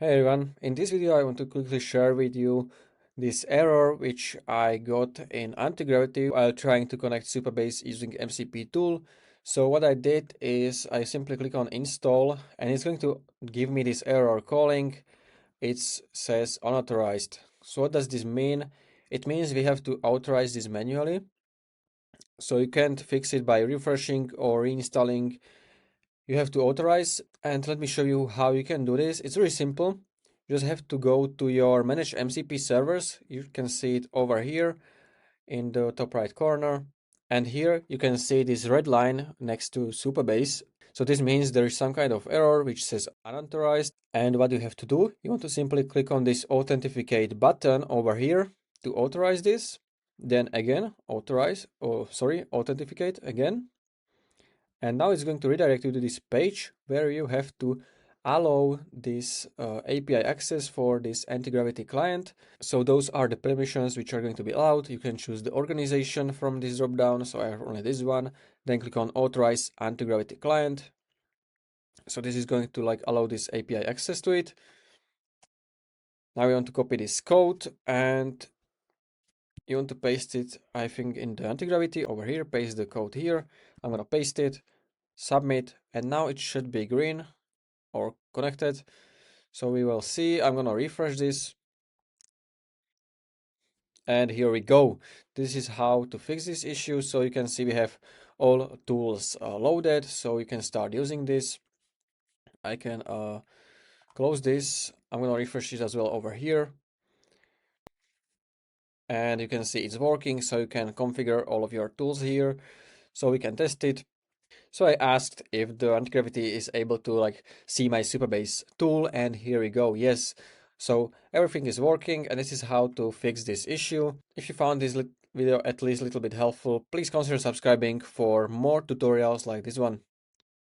Hey everyone, in this video I want to quickly share with you this error which I got in Antigravity while trying to connect Supabase using MCP tool. So what I did is I simply click on install and it's going to give me this error calling. It says unauthorized. So what does this mean? It means we have to authorize this manually. So you can't fix it by refreshing or reinstalling. You have to authorize, and let me show you how you can do this. It's very simple. You just have to go to your manage MCP servers. You can see it over here in the top right corner. And here you can see this red line next to Supabase. So this means there is some kind of error which says unauthorized. And what you have to do, you want to simply click on this authenticate button over here to authorize this. Then again, authenticate again. And now it's going to redirect you to this page where you have to allow this API access for this Antigravity client. So those are the permissions which are going to be allowed. You can choose the organization from this dropdown. So I have only this one. Then click on authorize Antigravity client. So this is going to allow this API access to it. Now we want to copy this code and you want to paste it, I think, in the Antigravity over here. Paste the code here. I'm going to paste it, submit, and now it should be green or connected. So we will see. I'm gonna refresh this. And here we go. This is how to fix this issue. So you can see we have all tools loaded. So you can start using this. I can close this. I'm gonna refresh it as well over here. And you can see it's working. So you can configure all of your tools here. So we can test it. So I asked if the Antigravity is able to see my Supabase tool, and here we go. Yes. So everything is working, and this is how to fix this issue. If you found this video at least a little bit helpful, please consider subscribing for more tutorials like this one.